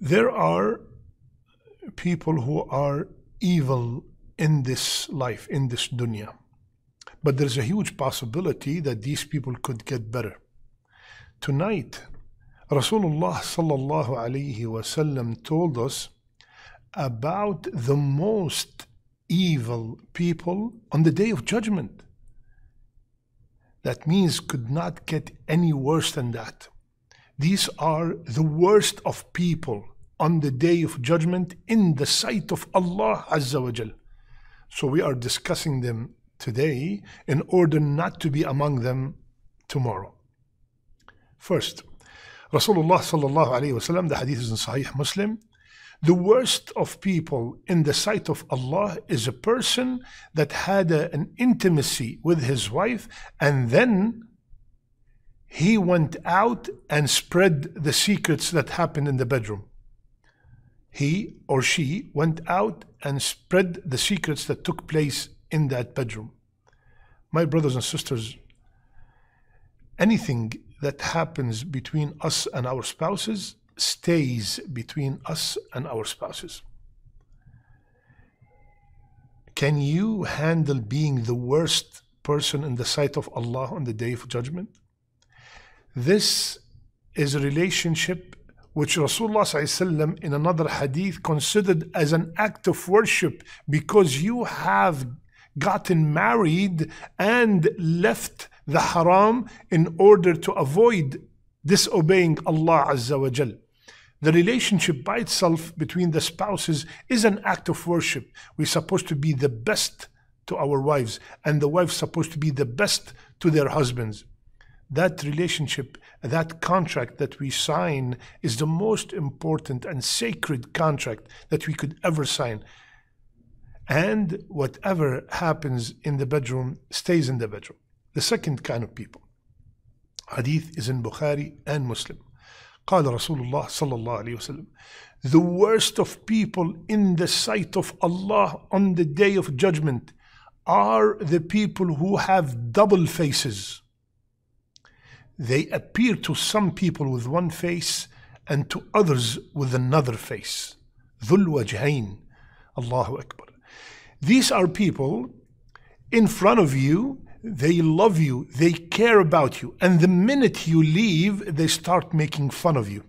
There are people who are evil in this life, in this dunya. But there's a huge possibility that these people could get better. Tonight, Rasulullah sallallahu alayhi wasallam told us about the most evil people on the Day of Judgment. That means could not get any worse than that. These are the worst of people on the Day of Judgment in the sight of Allah Azza wa Jal. So we are discussing them today in order not to be among them tomorrow. First, Rasulullah sallallahu alayhi wasallam, the hadith is in Sahih Muslim, the worst of people in the sight of Allah is a person that had an intimacy with his wife and then he went out and spread the secrets that happened in the bedroom. He or she went out and spread the secrets that took place in that bedroom. My brothers and sisters, anything that happens between us and our spouses stays between us and our spouses. Can you handle being the worst person in the sight of Allah on the Day of Judgment? This is a relationship which Rasulullah ﷺ in another hadith considered as an act of worship, because you have gotten married and left the haram in order to avoid disobeying Allah Azza wa Jal. The relationship by itself between the spouses is an act of worship. We're supposed to be the best to our wives, and the wives supposed to be the best to their husbands. That relationship, that contract that we sign is the most important and sacred contract that we could ever sign. And whatever happens in the bedroom stays in the bedroom. The second kind of people. Hadith is in Bukhari and Muslim. قال رسول الله صلى الله عليه وسلم, the worst of people in the sight of Allah on the Day of Judgment are the people who have double faces. They appear to some people with one face and to others with another face. ذُو الْوَجْهَيْنِ. Allahu Akbar. These are people in front of you, they love you, they care about you, and the minute you leave, they start making fun of you.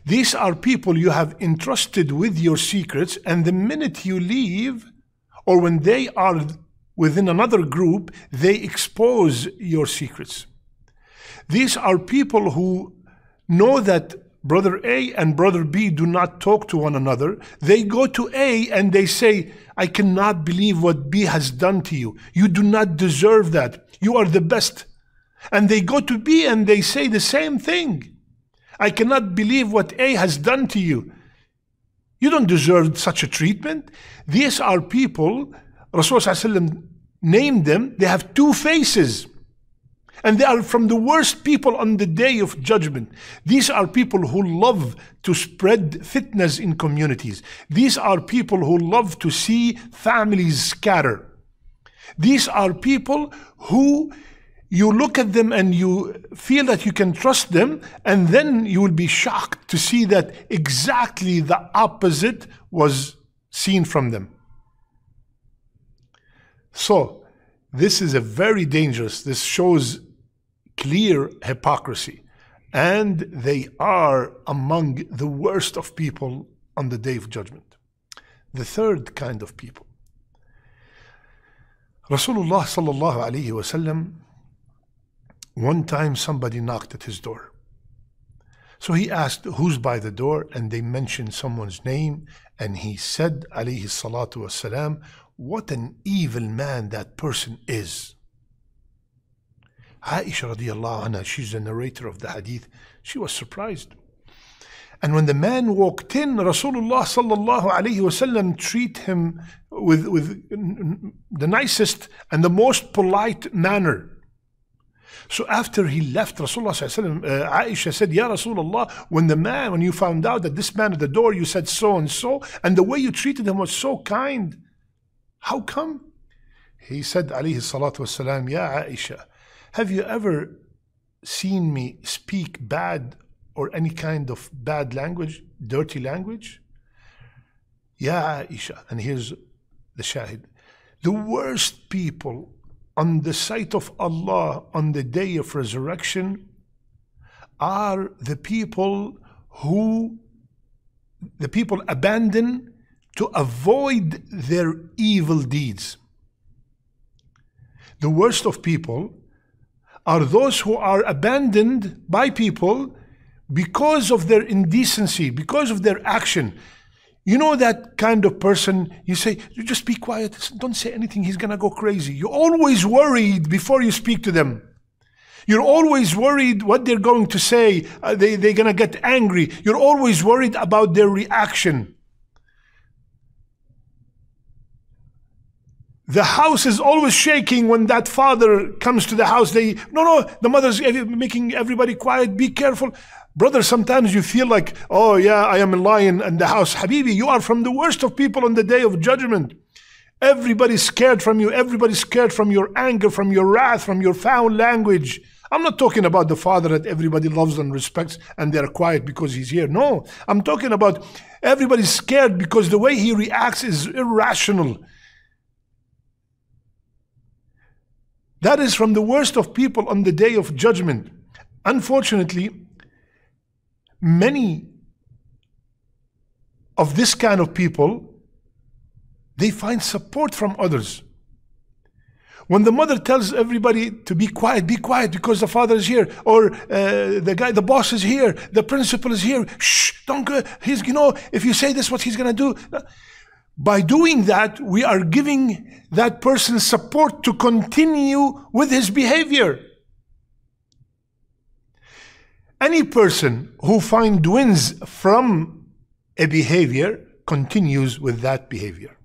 These are people you have entrusted with your secrets, and the minute you leave, or when they are within another group, they expose your secrets. These are people who know that Brother A and Brother B do not talk to one another. They go to A and they say, I cannot believe what B has done to you. You do not deserve that. You are the best. And they go to B and they say the same thing. I cannot believe what A has done to you. You don't deserve such a treatment. These are people, Rasulullah named them, they have two faces. And they are from the worst people on the Day of Judgment. These are people who love to spread fitnas in communities. These are people who love to see families scatter. These are people who you look at them and you feel that you can trust them, and then you will be shocked to see that exactly the opposite was seen from them. So, this is a very dangerous, this shows clear hypocrisy, and they are among the worst of people on the Day of Judgment. The third kind of people. Rasulullah sallallahu alayhi wasallam, one time somebody knocked at his door. So he asked, who's by the door? And they mentioned someone's name, and he said, alayhi salatu wasalam, what an evil man that person is. Aisha radiallahu anha, she's the narrator of the hadith, she was surprised. And when the man walked in, Rasulullah sallallahu alayhi wasallam treated him with the nicest and the most polite manner. So after he left, Rasulullah sallallahu alayhi wasallam, Aisha said, Ya Rasulullah, when you found out that this man at the door, you said so and so, and the way you treated him was so kind. How come? He said, alayhi salatu wasalam, Ya Aisha, have you ever seen me speak bad or any kind of bad language, dirty language? Ya Aisha, and here's the shahid. The worst people on the sight of Allah on the day of resurrection are the people abandon to avoid their evil deeds. The worst of people are those who are abandoned by people because of their indecency, because of their action. You know that kind of person, you say, you just be quiet, don't say anything, he's gonna go crazy. You're always worried before you speak to them. You're always worried what they're going to say. They're gonna get angry. You're always worried about their reaction. The house is always shaking when that father comes to the house. No, the mother's making everybody quiet, be careful. Brother, sometimes you feel like, oh yeah, I am a lion in the house. Habibi, you are from the worst of people on the day of judgment. Everybody's scared from you. Everybody's scared from your anger, from your wrath, from your foul language. I'm not talking about the father that everybody loves and respects and they're quiet because he's here. No, I'm talking about everybody's scared because the way he reacts is irrational. That is from the worst of people on the day of judgment. Unfortunately, many of this kind of people, they find support from others. When the mother tells everybody to be quiet because the father is here, or the boss is here, the principal is here, shh, don't go, if you say this, what he's gonna do. By doing that, we are giving that person support to continue with his behavior. Any person who finds wins from a behavior continues with that behavior.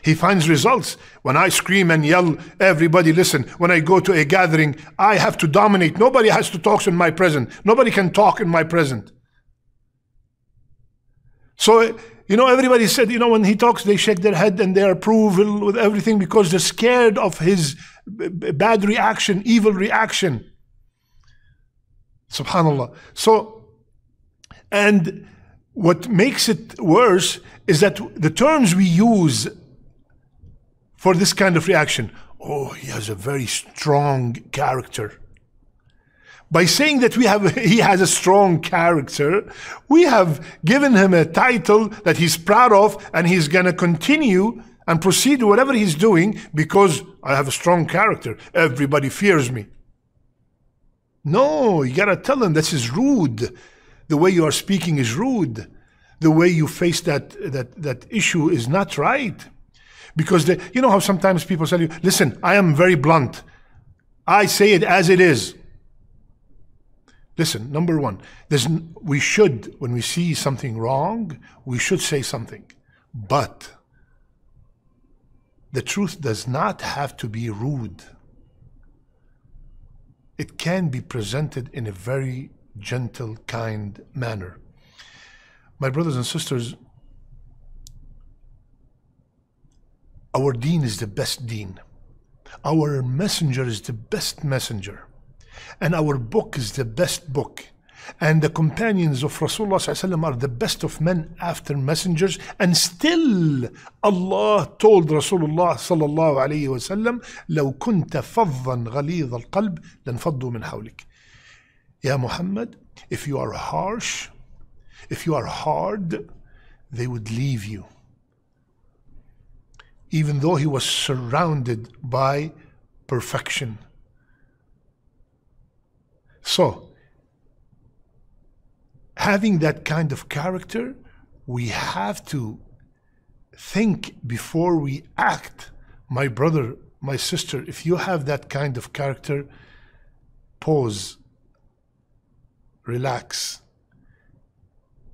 He finds results. When I scream and yell, everybody listen. When I go to a gathering, I have to dominate. Nobody has to talk in my presence. Nobody can talk in my presence. So, everybody said, when he talks, they shake their head and they approve with everything because they're scared of his bad reaction, evil reaction. Subhanallah. So, and what makes it worse is that the terms we use for this kind of reaction, oh, he has a very strong character. By saying that he has a strong character, we have given him a title that he's proud of and he's going to continue and proceed with whatever he's doing because I have a strong character. Everybody fears me. No, you got to tell him this is rude. The way you are speaking is rude. The way you face that issue is not right. Because you know how sometimes people tell you, listen, I am very blunt. I say it as it is. Listen, number one, we should, when we see something wrong, we should say something. But the truth does not have to be rude. It can be presented in a very gentle, kind manner. My brothers and sisters, our deen is the best deen. Our messenger is the best messenger. And our book is the best book. And the companions of Rasulullah ﷺ are the best of men after messengers. And still Allah told Rasulullah ﷺ, لو كنت فظا غليظ القلب لانفضوا من حولك. Ya Muhammad, if you are harsh, if you are hard, they would leave you. Even though he was surrounded by perfection. So, having that kind of character, we have to think before we act. My brother, my sister, if you have that kind of character, pause, relax.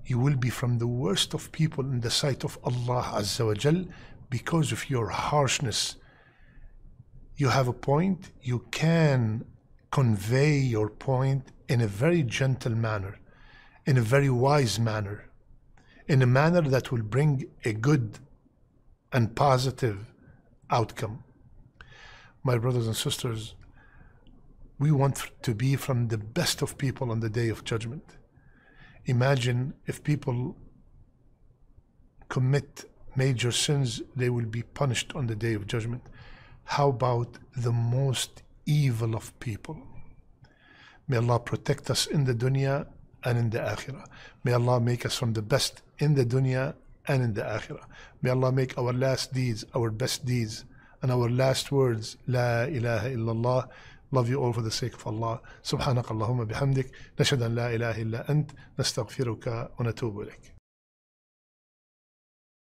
You will be from the worst of people in the sight of Allah Azza wa Jal because of your harshness. You have a point, you can convey your point in a very gentle manner, in a very wise manner, in a manner that will bring a good and positive outcome. My brothers and sisters, We want to be from the best of people on the Day of Judgment. Imagine if people commit major sins, they will be punished on the Day of Judgment. How about the most evil of people? May Allah protect us in the dunya and in the akhirah. May Allah make us from the best in the dunya and in the akhirah. May Allah make our last deeds our best deeds and our last words La ilaha illallah. Love you all for the sake of Allah. Subhanak Allahumma bihamdik. Nashhadu an la ilaha illa ant. Nastaghfiruka wa natubu ilayk.